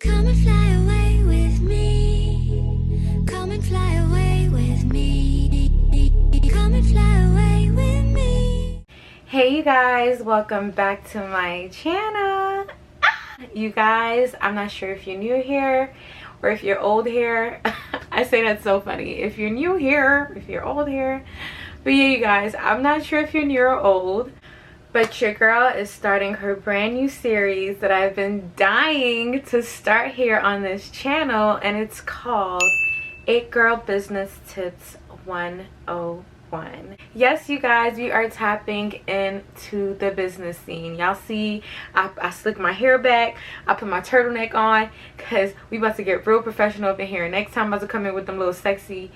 Come and fly away with me. Come and fly away with me. Come and fly away with me. Hey you guys, welcome back to my channel. You guys, I'm not sure if you're new here or if you're old here. I say that's so funny. If you're new here, if you're old here. But yeah, you guys, I'm not sure if you're new or old, but your girl is starting her brand new series that I've been dying to start here on this channel, and it's called It Girl Business Tips 101. Yes, you guys, we are tapping into the business scene. Y'all see I slick my hair back, I put my turtleneck on, because we about to get real professional up in here. Next time I'm about to come in with them little sexy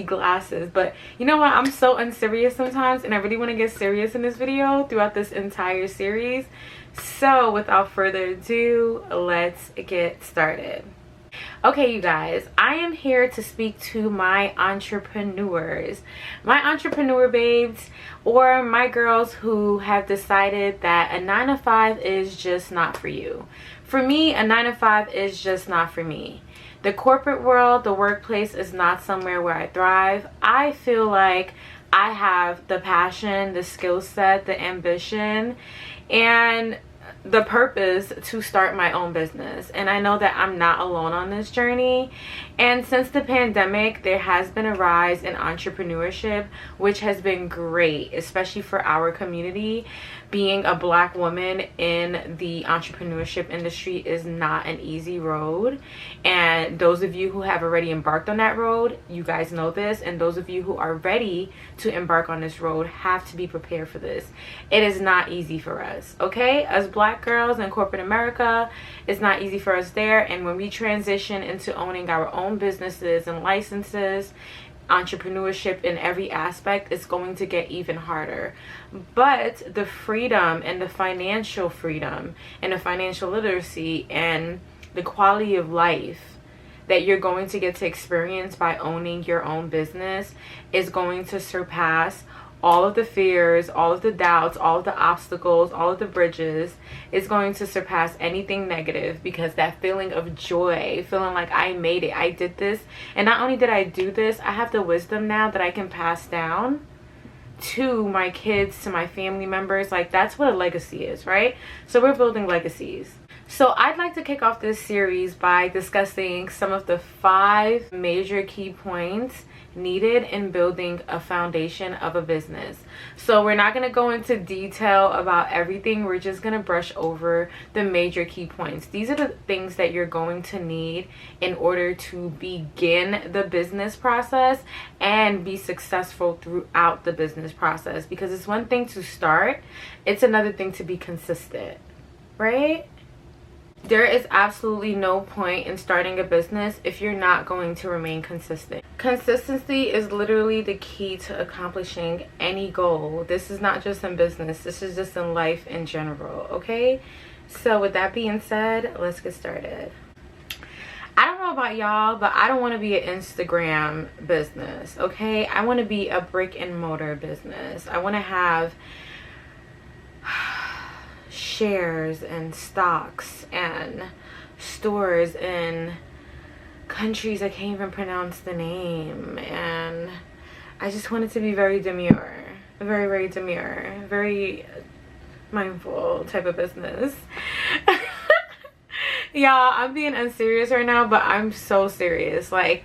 glasses. But you know what, I'm so unserious sometimes, and I really want to get serious in this video throughout this entire series. So without further ado, let's get started. Okay, you guys, I am here to speak to my entrepreneurs, my entrepreneur babes, or my girls who have decided that a 9-to-5 is just not for you. For me, a 9-to-5 is just not for me. The corporate world, the workplace is not somewhere where I thrive. I feel like I have the passion, the skill set, the ambition, and the purpose to start my own business. And I know that I'm not alone on this journey. And since the pandemic, there has been a rise in entrepreneurship, which has been great, especially for our community. Being a Black woman in the entrepreneurship industry is not an easy road, and those of you who have already embarked on that road, you guys know this, and those of you who are ready to embark on this road have to be prepared for this. It is not easy for us, okay? As Black girls in corporate America, it's not easy for us there. And when we transition into owning our own businesses and licenses, entrepreneurship in every aspect, is going to get even harder. But the freedom and the financial freedom and the financial literacy and the quality of life that you're going to get to experience by owning your own business is going to surpass all of the fears, all of the doubts, all of the obstacles, all of the bridges. Is going to surpass anything negative, because that feeling of joy, feeling like I made it, I did this, and not only did I do this, I have the wisdom now that I can pass down to my kids, to my family members. Like, that's what a legacy is, right? So we're building legacies. So I'd like to kick off this series by discussing some of the 5 major key points needed in building a foundation of a business. So we're not going to go into detail about everything. We're just going to brush over the major key points. These are the things that you're going to need in order to begin the business process and be successful throughout the business process. Because it's one thing to start, it's another thing to be consistent, right? There is absolutely no point in starting a business if you're not going to remain consistent. Consistency is literally the key to accomplishing any goal. This is not just in business, this is just in life in general, okay? So with that being said, let's get started. I don't know about y'all, but I don't want to be an Instagram business, okay? I want to be a brick and mortar business. I want to have shares and stocks and stores in countries I can't even pronounce the name, and I just want it to be very demure, very demure, very mindful type of business. Y'all, I'm being unserious right now, but I'm so serious. Like,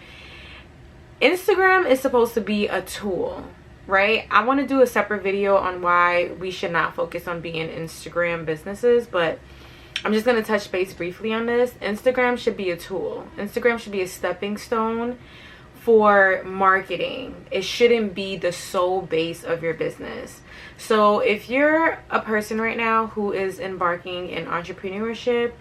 Instagram is supposed to be a tool, right? I want to do a separate video on why we should not focus on being Instagram businesses, but I'm just going to touch base briefly on this. Instagram should be a tool. Instagram should be a stepping stone for marketing. It shouldn't be the sole base of your business. So if you're a person right now who is embarking in entrepreneurship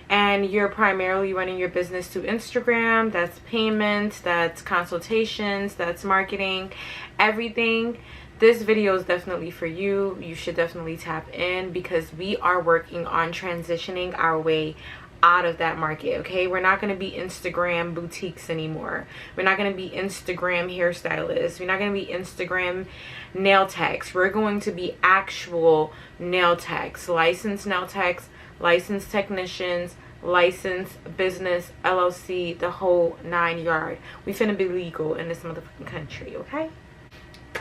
and you're primarily running your business through Instagram, that's payments, that's consultations, that's marketing, everything, this video is definitely for you. You should definitely tap in, because we are working on transitioning our way out of that market, okay? We're not going to be Instagram boutiques anymore. We're not going to be Instagram hairstylists. We're not going to be Instagram nail techs. We're going to be actual nail techs, licensed nail techs, licensed technicians, license, business, LLC, the whole 9 yard. We finna be legal in this motherfucking country, okay?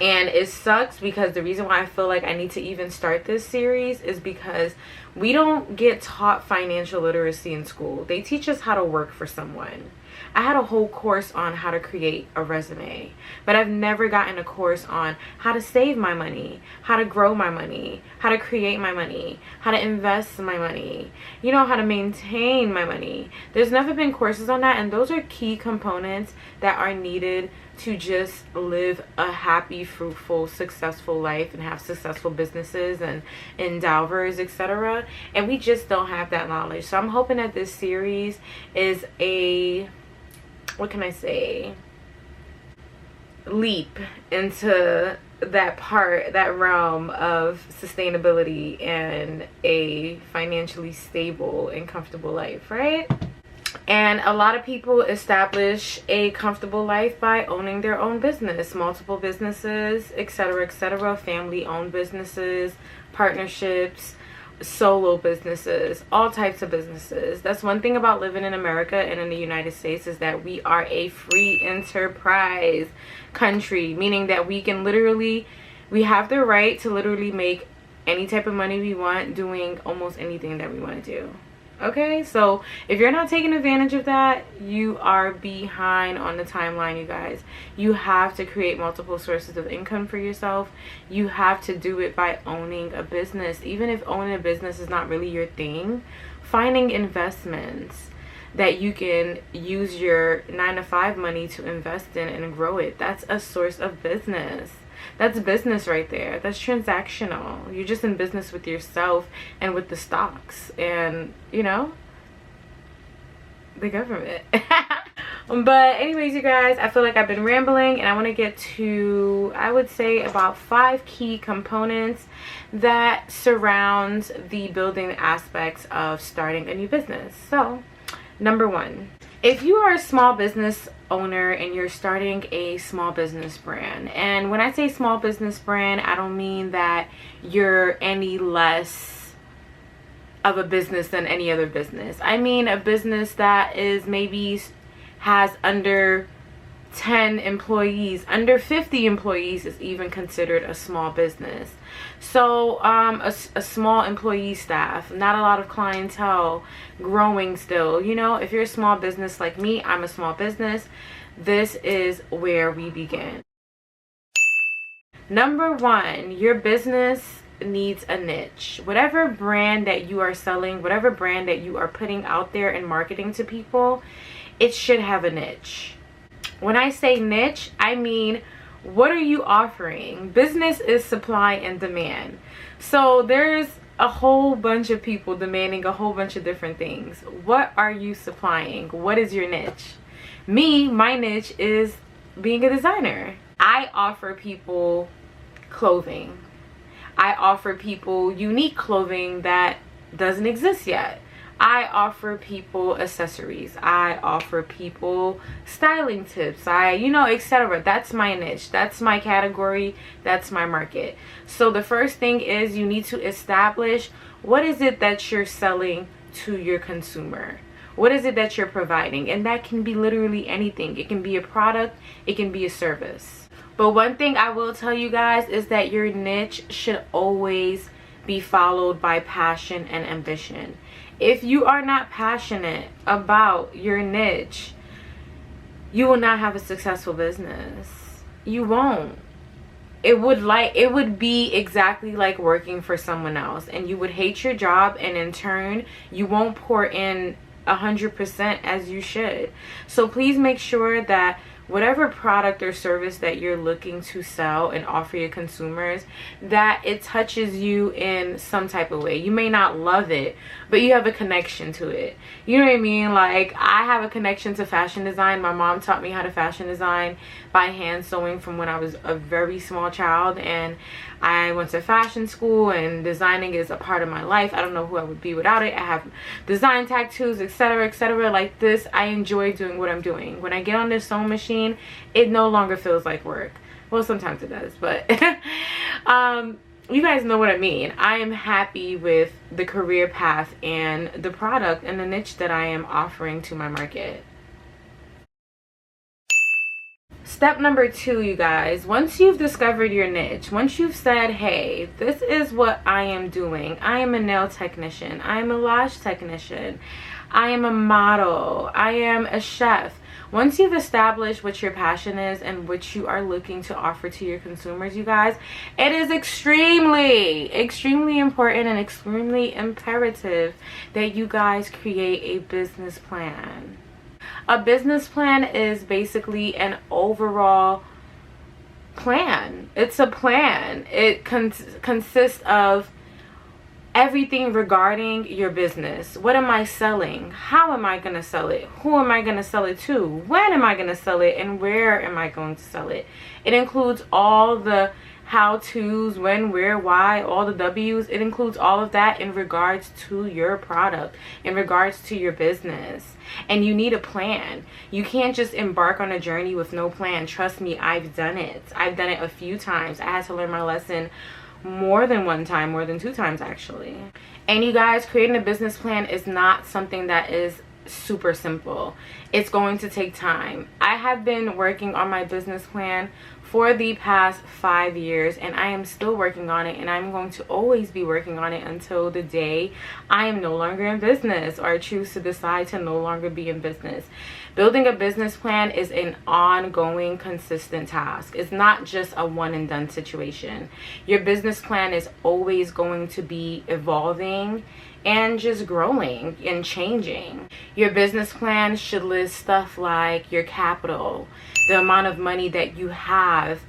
And it sucks because the reason why I feel like I need to even start this series is because we don't get taught financial literacy in school. They teach us how to work for someone. I had a whole course on how to create a resume, but I've never gotten a course on how to save my money, how to grow my money, how to create my money, how to invest my money, you know, how to maintain my money. There's never been courses on that, and those are key components that are needed to just live a happy, fruitful, successful life and have successful businesses and endeavors, etc. And we just don't have that knowledge. So I'm hoping that this series is a, what can I say, leap into that realm of sustainability and a financially stable and comfortable life, right? And a lot of people establish a comfortable life by owning their own business, multiple businesses, etc., family-owned businesses, partnerships, solo businesses, all types of businesses. That's one thing about living in America and in the United States, is that we are a free enterprise country, meaning that we have the right to literally make any type of money we want doing almost anything that we want to do. Okay, so if you're not taking advantage of that, you are behind on the timeline, you guys. You have to create multiple sources of income for yourself. You have to do it by owning a business. Even if owning a business is not really your thing, finding investments that you can use your 9-to-5 money to invest in and grow it, that's a source of business. That's business right there. That's transactional. You're just in business with yourself and with the stocks and, you know, the government. But anyways, you guys, I feel like I've been rambling, and I want to get to, I would say, about 5 key components that surround the building aspects of starting a new business. So, number 1. If you are a small business owner and you're starting a small business brand, and when I say small business brand, I don't mean that you're any less of a business than any other business. I mean a business that is maybe has under 10 employees, under 50 employees is even considered a small business. So a small employee staff, not a lot of clientele, growing still. You know, if you're a small business like me, I'm a small business, this is where we begin. Number 1, your business needs a niche. Whatever brand that you are selling, whatever brand that you are putting out there and marketing to people, it should have a niche. When I say niche, I mean, what are you offering? Business is supply and demand. So there's a whole bunch of people demanding a whole bunch of different things. What are you supplying? What is your niche? Me, my niche is being a designer. I offer people clothing. I offer people unique clothing that doesn't exist yet. I offer people accessories. I offer people styling tips. Etc. That's my niche. That's my category. That's my market. So the first thing is you need to establish what is it that you're selling to your consumer. What is it that you're providing? And that can be literally anything. It can be a product. It can be a service. But one thing I will tell you guys is that your niche should always be followed by passion and ambition. If you are not passionate about your niche, you will not have a successful business. You won't. It would be exactly like working for someone else, and you would hate your job, and in turn you won't pour in 100% as you should. So please make sure that whatever product or service that you're looking to sell and offer your consumers, that it touches you in some type of way. You may not love it, but you have a connection to it. You know what I mean? Like, I have a connection to fashion design. My mom taught me how to fashion design by hand sewing from when I was a very small child, and I went to fashion school, and designing is a part of my life. I don't know who I would be without it. I have design tattoos, etc. Like this, I enjoy doing what I'm doing. When I get on this sewing machine, it no longer feels like work. Well, sometimes it does, but you guys know what I mean. I am happy with the career path and the product and the niche that I am offering to my market. Step number 2, you guys, once you've discovered your niche, once you've said, hey, this is what I am doing. I am a nail technician. I am a lash technician. I am a model. I am a chef. Once you've established what your passion is and what you are looking to offer to your consumers, you guys, it is extremely important and extremely imperative that you guys create a business plan. A business plan is basically an overall plan. It's a plan. It consists of everything regarding your business. What am I selling? How am I going to sell it? Who am I going to sell it to? When am I going to sell it? And where am I going to sell it? It includes all the how-tos, when, where, why, all the W's. It includes all of that in regards to your product, in regards to your business. And you need a plan. You can't just embark on a journey with no plan. Trust me, I've done it. I've done it a few times. I had to learn my lesson more than one time, more than 2 times actually. And you guys, creating a business plan is not something that is super simple. It's going to take time. I have been working on my business plan for the past 5 years, and I am still working on it, and I'm going to always be working on it until the day I am no longer in business, or I choose to decide to no longer be in business. Building a business plan is an ongoing, consistent task. It's not just a one and done situation. Your business plan is always going to be evolving and just growing and changing. Your business plan should list stuff like your capital, the amount of money that you have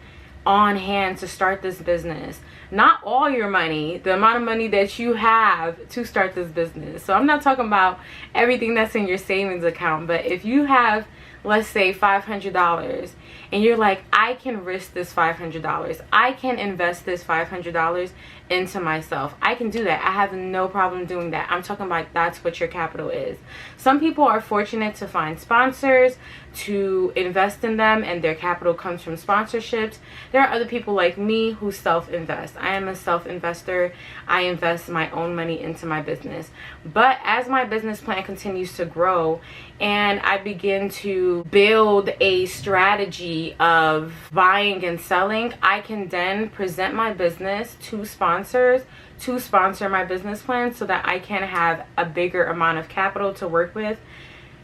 on hand to start this business. Not all your money, the amount of money that you have to start this business. So I'm not talking about everything that's in your savings account, but if you have, let's say, $500 and you're like, I can risk this $500. I can invest this $500 into myself. I can do that. I have no problem doing that. I'm talking about that's what your capital is. Some people are fortunate to find sponsors to invest in them, and their capital comes from sponsorships. There are other people like me who self-invest. I am a self-investor. I invest my own money into my business. But as my business plan continues to grow and I begin to build a strategy of buying and selling, I can then present my business to sponsors to sponsor my business plan so that I can have a bigger amount of capital to work with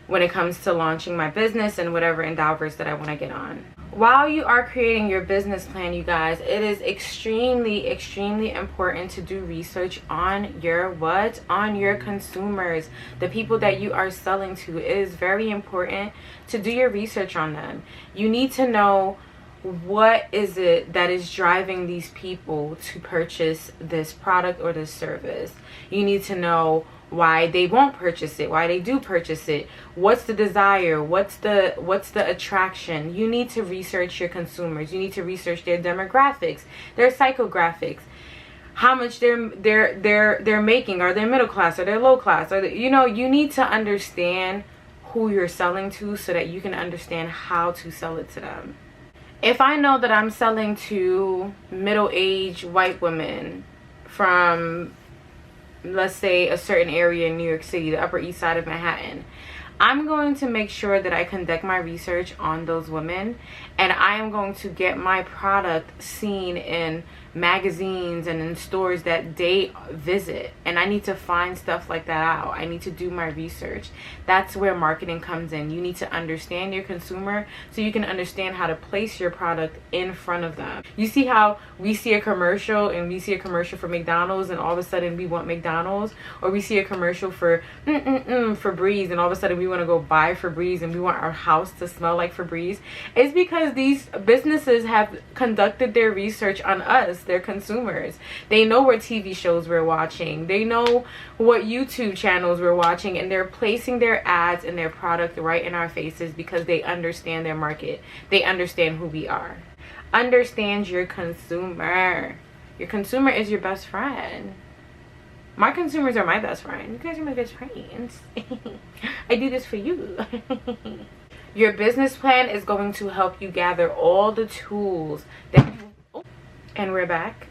when it comes to launching my business and whatever endeavors that I want to get on. While you are creating your business plan, you guys, it is extremely important to do research on your what? On your consumers, the people that you are selling to. It is very important to do your research on them. You need to know what is it that is driving these people to purchase this product or this service. You need to know why they won't purchase it, why they do purchase it, what's the desire, what's the attraction. You need to research your consumers. You need to research their demographics, their psychographics, how much they're making. Are they middle class? Are they low class? Are they, you need to understand who you're selling to so that you can understand how to sell it to them. If I know that I'm selling to middle-aged white women from, let's say, a certain area in New York City, the Upper East Side of Manhattan, I'm going to make sure that I conduct my research on those women, and I am going to get my product seen in magazines and in stores that they visit, and I need to find stuff like that out. I need to do my research. That's where marketing comes in. You need to understand your consumer so you can understand how to place your product in front of them. You see how we see a commercial and we see a commercial for McDonald's and all of a sudden we want McDonald's, or we see a commercial for Febreze and all of a sudden we want to go buy Febreze and we want our house to smell like Febreze. It's because these businesses have conducted their research on us, their consumers. They know what TV shows we're watching. They know what YouTube channels we're watching, and they're placing their ads and their product right in our faces because they understand their market. They understand who we are. Understand your consumer. Your consumer is your best friend. My consumers are my best friend. You guys are my best friends. I do this for you. Your business plan is going to help you gather all the tools that you... And we're back.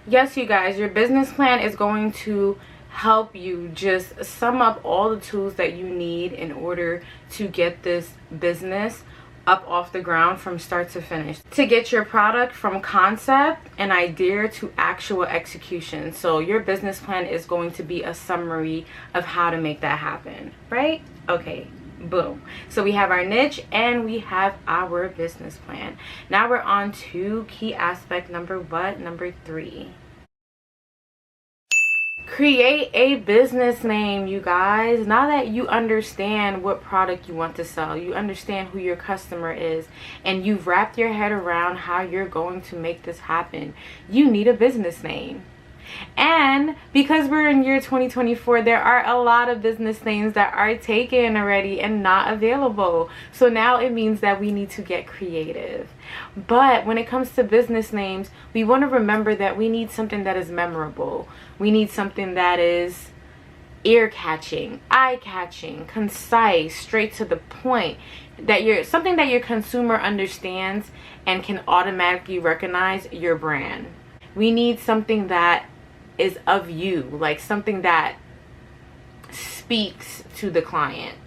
Yes, you guys, your business plan is going to help you just sum up all the tools that you need in order to get this business up off the ground from start to finish, to get your product from concept and idea to actual execution. So your business plan is going to be a summary of how to make that happen, right? Okay, boom. So we have our niche and we have our business plan. Now we're on to key aspect number 3. Create a business name, you guys. Now that you understand what product you want to sell, you understand who your customer is, and you've wrapped your head around how you're going to make this happen, you need a business name. And because we're in year 2024, there are a lot of business names that are taken already and not available. So now it means that we need to get creative. But when it comes to business names, we want to remember that we need something that is memorable. We need something that is ear-catching, eye-catching, concise, straight to the point, that something that your consumer understands and can automatically recognize your brand. We need something that is of you, like something that speaks to the client.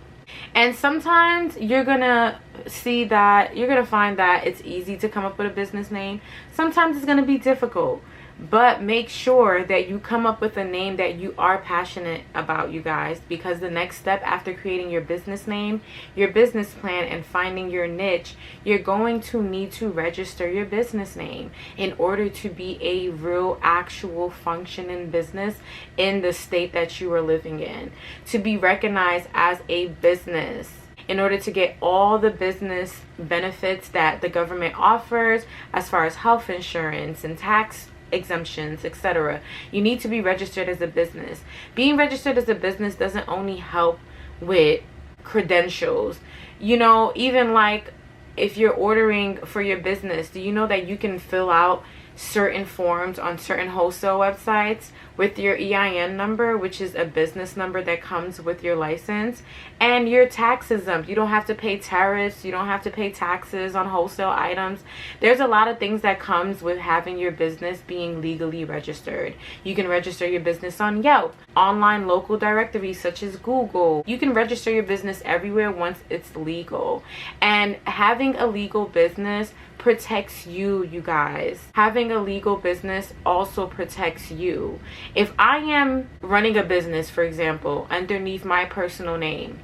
And sometimes you're gonna find that it's easy to come up with a business name. Sometimes it's gonna be difficult. But make sure that you come up with a name that you are passionate about, you guys, because the next step after creating your business name, your business plan, and finding your niche, you're going to need to register your business name in order to be a real, actual functioning business in the state that you are living in, to be recognized as a business. In order to get all the business benefits that the government offers as far as health insurance and tax exemptions, etc., you need to be registered as a business. Being registered as a business doesn't only help with credentials. You know, even like if you're ordering for your business, do you know that you can fill out certain forms on certain wholesale websites with your EIN number, which is a business number that comes with your license, and you're tax exempt. You don't have to pay tariffs, you don't have to pay taxes on wholesale items. There's a lot of things that comes with having your business being legally registered. You can register your business on Yelp, online local directories such as Google. You can register your business everywhere once it's legal. And having a legal business protects you, you guys. Having a legal business also protects you. If I am running a business, for example, underneath my personal name,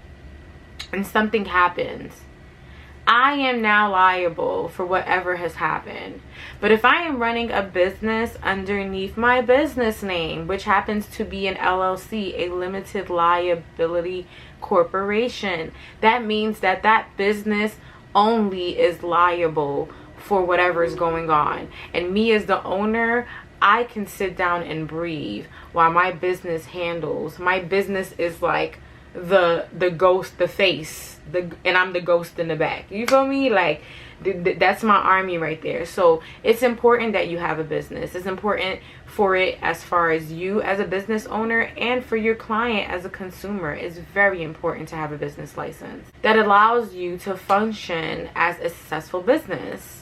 and something happens, I am now liable for whatever has happened. But if I am running a business underneath my business name, which happens to be an LLC, a limited liability corporation, that means that that business only is liable for whatever is going on. And me as the owner, I can sit down and breathe while my business handles. My business is like the ghost, the face, and I'm the ghost in the back. You feel me? Like that's my army right there. So it's important that you have a business. It's important for it as far as you as a business owner and for your client as a consumer. It's very important to have a business license that allows you to function as a successful business.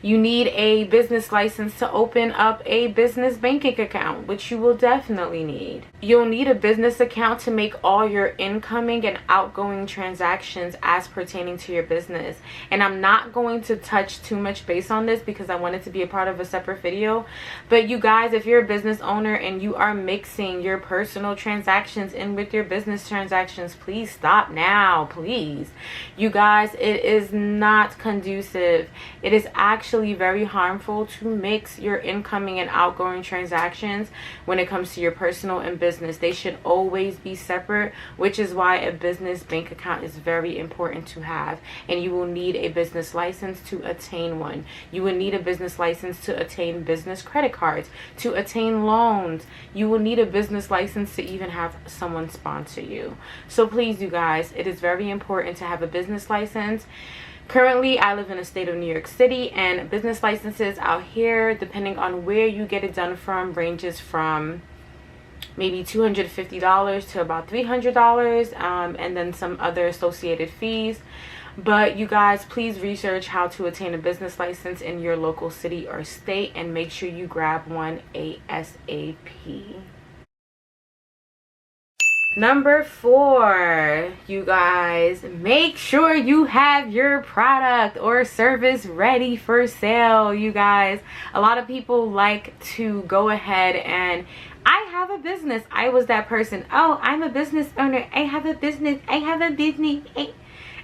You need a business license to open up a business banking account, which you will definitely need. You'll need a business account to make all your incoming and outgoing transactions as pertaining to your business. And I'm not going to touch too much base on this because I want it to be a part of a separate video. But you guys, if you're a business owner and you are mixing your personal transactions in with your business transactions, please stop now, please. You guys, it is not conducive. It is actually very harmful to mix your incoming and outgoing transactions when it comes to your personal and business. They should always be separate, which is why a business bank account is very important to have. And you will need a business license to attain one. You will need a business license to attain business credit cards, to attain loans. You will need a business license to even have someone sponsor you. So please, you guys, it is very important to have a business license. Currently, I live in the state of New York City, and business licenses out here, depending on where you get it done from, ranges from maybe $250 to about $300, and then some other associated fees. But you guys, please research how to attain a business license in your local city or state, and make sure you grab one ASAP. Number 4, you guys, make sure you have your product or service ready for sale. You guys, a lot of people like to go ahead and, I have a business. I was that person. Oh, I'm a business owner. I have a business.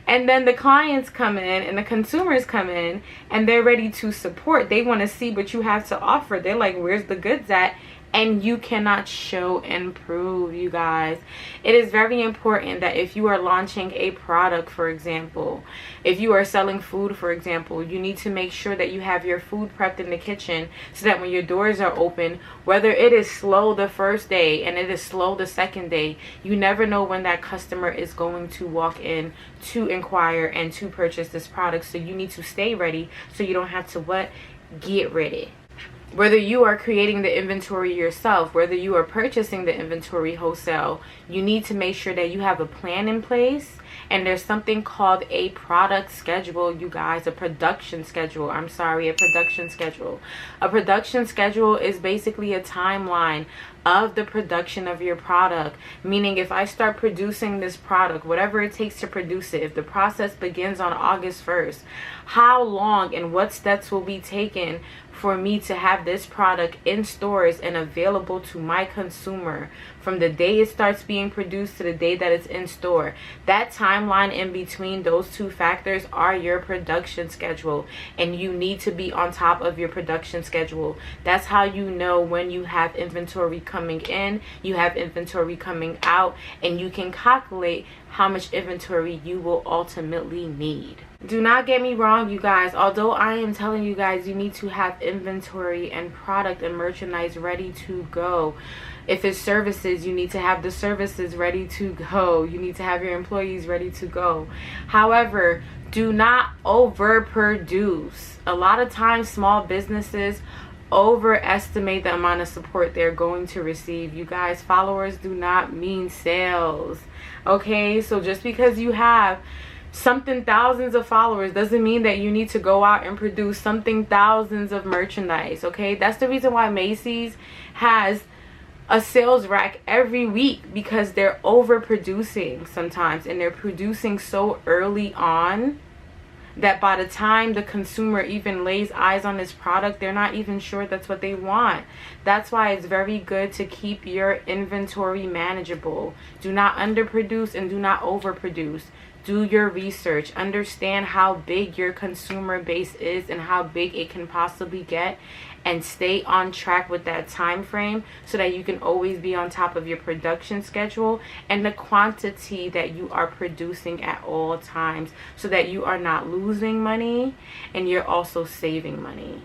And then the clients come in and the consumers come in and they're ready to support. They want to see what you have to offer. They're like, where's the goods at? And you cannot show and prove, you guys. It is very important that if you are launching a product, for example, if you are selling food, for example, you need to make sure that you have your food prepped in the kitchen so that when your doors are open, whether it is slow the first day and it is slow the second day, you never know when that customer is going to walk in to inquire and to purchase this product. So you need to stay ready so you don't have to what? Get ready. Whether you are creating the inventory yourself, whether you are purchasing the inventory wholesale, you need to make sure that you have a plan in place. And there's something called a product schedule, you guys, a production schedule. A production schedule. A production schedule is basically a timeline of the production of your product. Meaning, if I start producing this product, whatever it takes to produce it, if the process begins on August 1st, how long and what steps will be taken for me to have this product in stores and available to my consumer from the day it starts being produced to the day that it's in store. That timeline in between those two factors are your production schedule, and you need to be on top of your production schedule. That's how you know when you have inventory coming in, you have inventory coming out, and you can calculate how much inventory you will ultimately need. Do not get me wrong, you guys. Although I am telling you guys you need to have inventory and product and merchandise ready to go. If it's services, you need to have the services ready to go. You need to have your employees ready to go. However, do not overproduce. A lot of times small businesses overestimate the amount of support they're going to receive. You guys, followers do not mean sales. Okay, so just because you have something thousands of followers doesn't mean that you need to go out and produce something thousands of merchandise. Okay, that's the reason why Macy's has a sales rack every week, because they're overproducing sometimes, and they're producing so early on that by the time the consumer even lays eyes on this product, they're not even sure that's what they want. That's why it's very good to keep your inventory manageable. Do not underproduce and do not overproduce. Do your research. Understand how big your consumer base is and how big it can possibly get, and stay on track with that time frame so that you can always be on top of your production schedule and the quantity that you are producing at all times, so that you are not losing money and you're also saving money.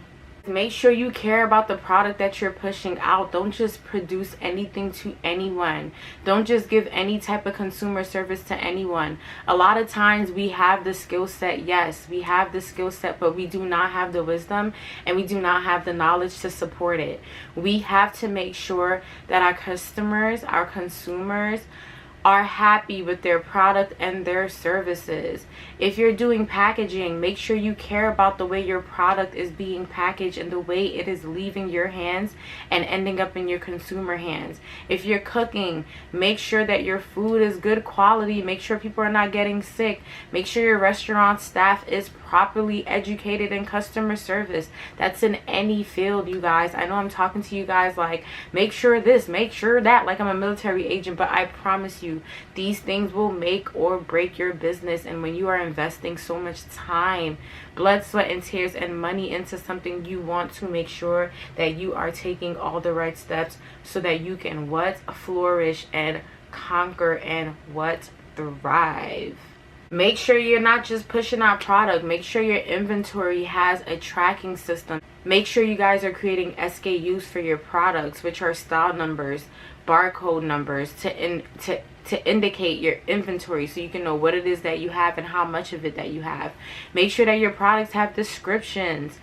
Make sure you care about the product that you're pushing out. Don't just produce anything to anyone. Don't just give any type of consumer service to anyone. A lot of times we have the skill set. Yes, we have the skill set, but we do not have the wisdom and we do not have the knowledge to support it. We have to make sure that our customers, our consumers, are happy with their product and their services. If you're doing packaging, make sure you care about the way your product is being packaged and the way it is leaving your hands and ending up in your consumer hands. If you're cooking, make sure that your food is good quality. Make sure people are not getting sick. Make sure your restaurant staff is properly educated in customer service. That's in any field, you guys. I know I'm talking to you guys like, make sure this, make sure that, like I'm a military agent, but I promise you, these things will make or break your business. And when you are investing so much time, blood, sweat, and tears and money into something, you want to make sure that you are taking all the right steps so that you can what? Flourish and conquer and what? Thrive. Make sure you're not just pushing out product. Make sure your inventory has a tracking system. Make sure you guys are creating SKUs for your products, which are style numbers, barcode numbers, to indicate your inventory so you can know what it is that you have and how much of it that you have. Make sure that your products have descriptions,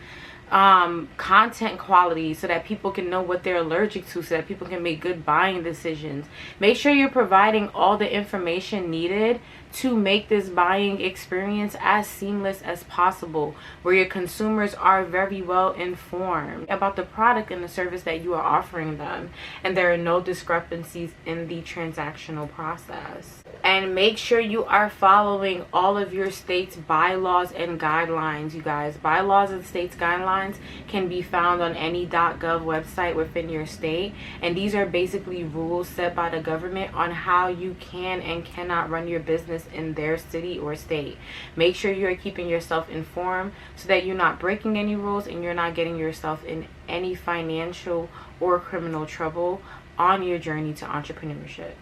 content quality, so that people can know what they're allergic to, so that people can make good buying decisions. Make sure you're providing all the information needed to make this buying experience as seamless as possible, where your consumers are very well informed about the product and the service that you are offering them, and there are no discrepancies in the transactional process. And make sure you are following all of your state's bylaws and guidelines, you guys. Bylaws and state's guidelines can be found on any .gov website within your state, and these are basically rules set by the government on how you can and cannot run your business in their city or state. Make sure you are keeping yourself informed so that you're not breaking any rules and you're not getting yourself in any financial or criminal trouble on your journey to entrepreneurship.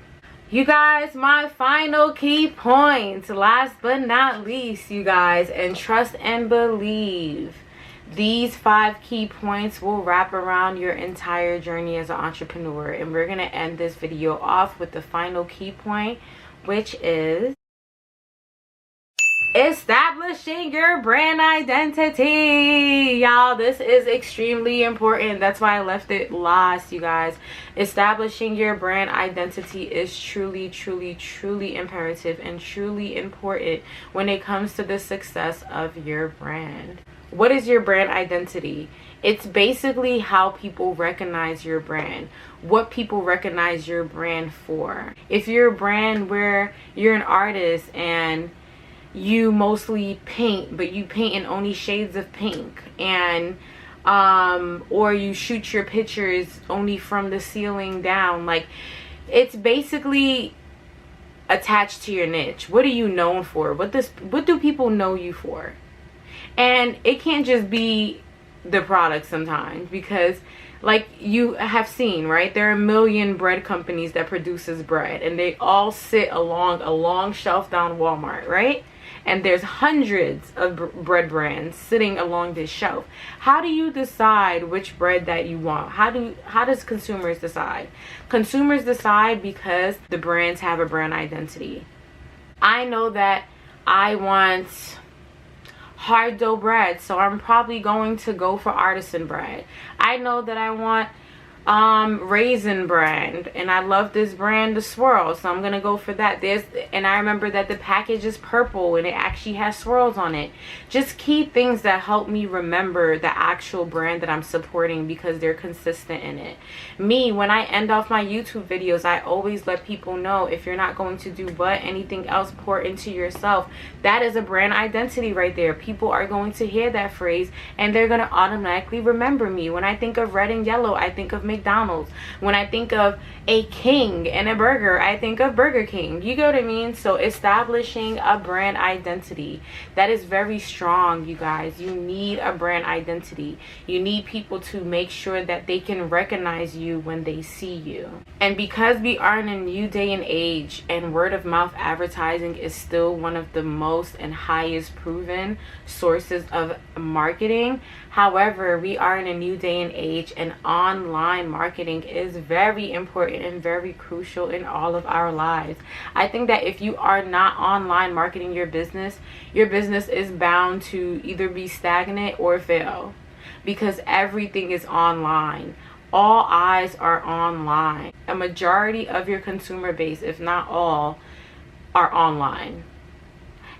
You guys, my final key points, last but not least, you guys, and trust and believe. These 5 key points will wrap around your entire journey as an entrepreneur. And we're going to end this video off with the final key point, which is establishing your brand identity. Y'all, this is extremely important. That's why I left it last, you guys. Establishing your brand identity is truly imperative and truly important when it comes to the success of your brand. What is your brand identity? It's basically how people recognize your brand, what people recognize your brand for. If you're a brand where you're an artist and you mostly paint, but you paint in only shades of pink, and or you shoot your pictures only from the ceiling down, like, it's basically attached to your niche. What are you known for? What do people know you for? And it can't just be the product sometimes, because like you have seen, right, there are a million bread companies that produces bread, and they all sit along a long shelf down Walmart, right? And there's hundreds of bread brands sitting along this shelf. How do you decide which bread that you want? How does consumers decide? Consumers decide because the brands have a brand identity. I know that I want hard dough bread, so I'm probably going to go for artisan bread. I know that I want raisin brand, and I love this brand, the swirl, so I'm gonna go for that. And I remember that the package is purple and it actually has swirls on it. Just key things that help me remember the actual brand that I'm supporting, because they're consistent in it. Me, when I end off my YouTube videos, I always let people know, if you're not going to do anything else, pour into yourself. That is a brand identity right there. People are going to hear that phrase and they're gonna automatically remember me. When I think of red and yellow, I think of McDonald's. When I think of a king and a burger, I think of Burger King. You get what I mean? So establishing a brand identity, that is very strong, you guys. You need a brand identity. You need people to make sure that they can recognize you when they see you. And because we are in a new day and age, and word of mouth advertising is still one of the most and highest proven sources of marketing. However, we are in a new day and age, and online marketing is very important and very crucial in all of our lives. I think that if you are not online marketing your business is bound to either be stagnant or fail, because everything is online. All eyes are online. A majority of your consumer base, if not all, are online.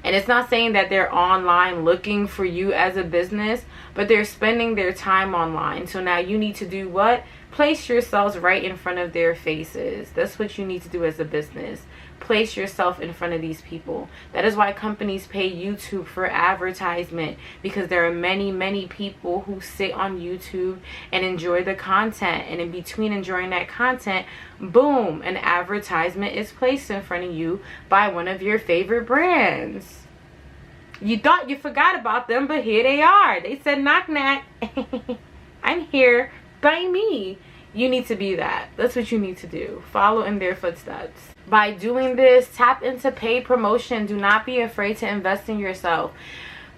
And it's not saying that they're online looking for you as a business, but they're spending their time online. So now you need to do what? Place yourselves right in front of their faces. That's what you need to do as a business. Place yourself in front of these people. That is why companies pay YouTube for advertisement, because there are many people who sit on YouTube and enjoy the content, and in between enjoying that content, boom, an advertisement is placed in front of you by one of your favorite brands. You thought you forgot about them, but here they are. They said, knock knock. I'm here, buy me. You need to be that. That's what you need to do. Follow in their footsteps. By doing this, tap into paid promotion. Do not be afraid to invest in yourself.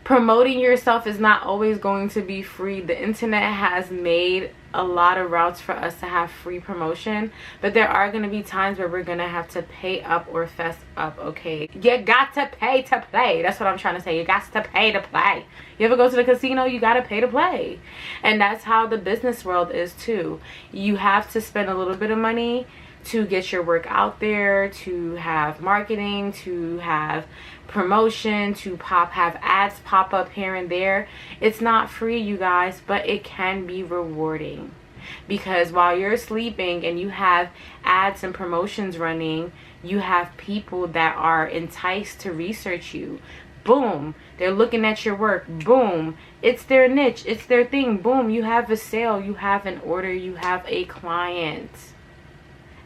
Promoting yourself is not always going to be free. The internet has made a lot of routes for us to have free promotion, but there are going to be times where we're going to have to pay up or fess up, okay? You got to pay to play. That's what I'm trying to say. You got to pay to play. You ever go to the casino? You got to pay to play. And that's how the business world is too. You have to spend a little bit of money to get your work out there, to have marketing, to have promotion, to have ads pop up here and there. It's not free, you guys, but it can be rewarding. Because while you're sleeping and you have ads and promotions running, you have people that are enticed to research you. Boom, they're looking at your work. Boom, it's their niche, it's their thing. Boom, you have a sale, you have an order, you have a client.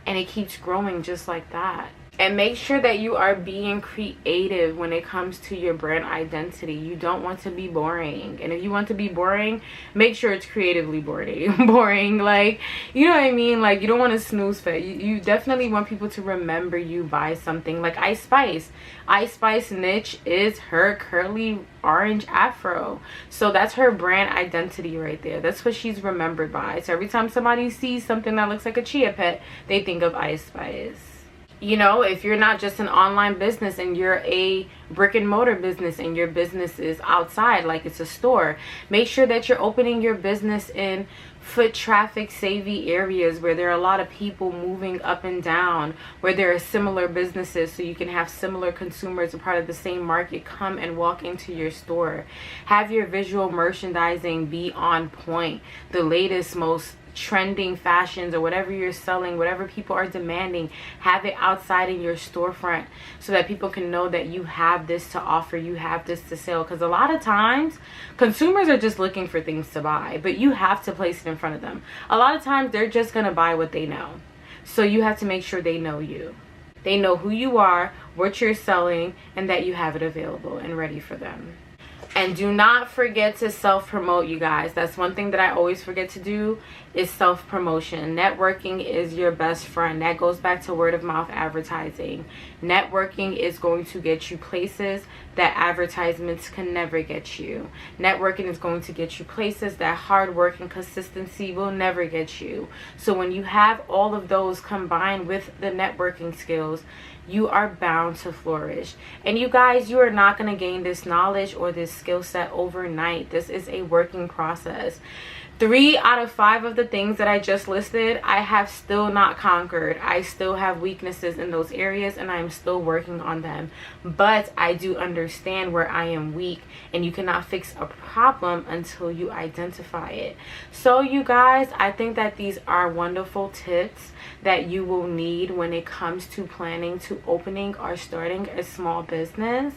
And it keeps growing just like that. And make sure that you are being creative when it comes to your brand identity. You don't want to be boring. And if you want to be boring, make sure it's creatively boring. Like, you know what I mean? Like, you don't want to snooze fit. You definitely want people to remember you by something. Like Ice Spice. Ice Spice niche is her curly orange afro. So that's her brand identity right there. That's what she's remembered by. So every time somebody sees something that looks like a chia pet, they think of Ice Spice. You know, if you're not just an online business and you're a brick and mortar business and your business is outside, like it's a store, make sure that you're opening your business in foot traffic savvy areas where there are a lot of people moving up and down, where there are similar businesses, so you can have similar consumers, a part of the same market, come and walk into your store. Have your visual merchandising be on point, the latest, most trending fashions or whatever you're selling, whatever people are demanding, have it outside in your storefront so that people can know that you have this to offer, you have this to sell. Because a lot of times consumers are just looking for things to buy, but you have to place it in front of them. A lot of times they're just gonna buy what they know, so you have to make sure they know you, they know who you are, what you're selling, and that you have it available and ready for them. And do not forget to self-promote, you guys. That's one thing that I always forget to do, is self-promotion. Networking is your best friend. That goes back to word of mouth advertising. Networking is going to get you places that advertisements can never get you. Networking is going to get you places that hard work and consistency will never get you. So when you have all of those combined with the networking skills, you are bound to flourish. And you guys, you are not going to gain this knowledge or this skill set overnight. This is a working process. 3 out of 5 of the things that I just listed, I have still not conquered. I still have weaknesses in those areas and I'm still working on them. But I do understand where I am weak, and you cannot fix a problem until you identify it. So you guys, I think that these are wonderful tips that you will need when it comes to planning to opening or starting a small business.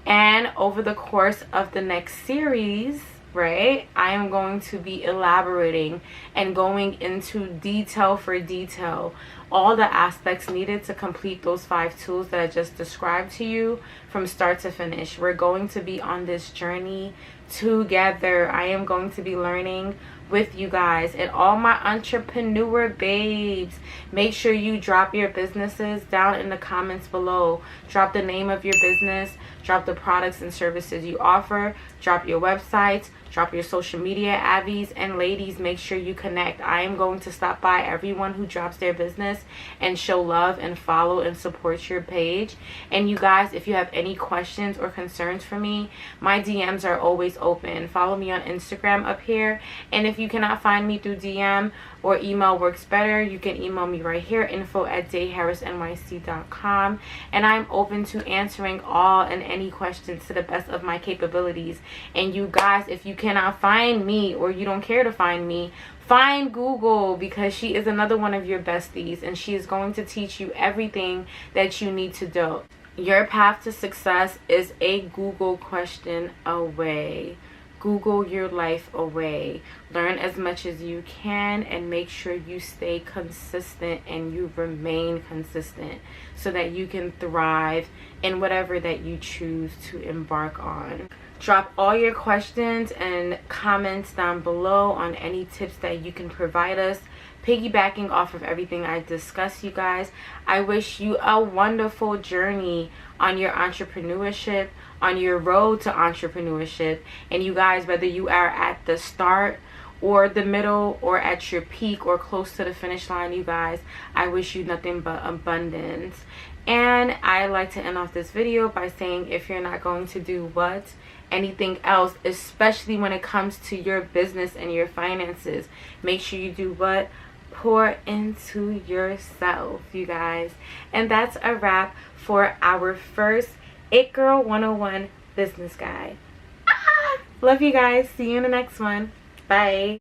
And over the course of the next series, right, I am going to be elaborating and going into detail for detail all the aspects needed to complete those 5 tools that I just described to you from start to finish. We're going to be on this journey together. I am going to be learning with you guys. And all my entrepreneur babes, make sure you drop your businesses down in the comments below. Drop the name of your business, drop the products and services you offer, drop your websites, drop your social media avies, and ladies, make sure you connect. I am going to stop by everyone who drops their business and show love and follow and support your page. And you guys, if you have any questions or concerns for me, my DMs are always open. Follow me on Instagram up here. And if you cannot find me through DM or email works better, you can email me right here, info@deharasnyc.com. And I'm open to answering all and any questions to the best of my capabilities. And you guys, if you cannot find me or you don't care to find me, find Google, because she is another one of your besties and she is going to teach you everything that you need to do. Your path to success is a Google question away. Google your life away. Learn as much as you can and make sure you stay consistent and you remain consistent so that you can thrive in whatever that you choose to embark on. Drop all your questions and comments down below on any tips that you can provide us. Piggybacking off of everything I discussed, you guys, I wish you a wonderful journey on your entrepreneurship, on your road to entrepreneurship. And you guys, whether you are at the start or the middle or at your peak or close to the finish line, you guys, I wish you nothing but abundance. And I like to end off this video by saying, if you're not going to do what? Anything else, especially when it comes to your business and your finances, make sure you do what? pour into yourself, you guys. And that's a wrap for our first It Girl 101 business guide. Love you guys. See you in the next one. Bye.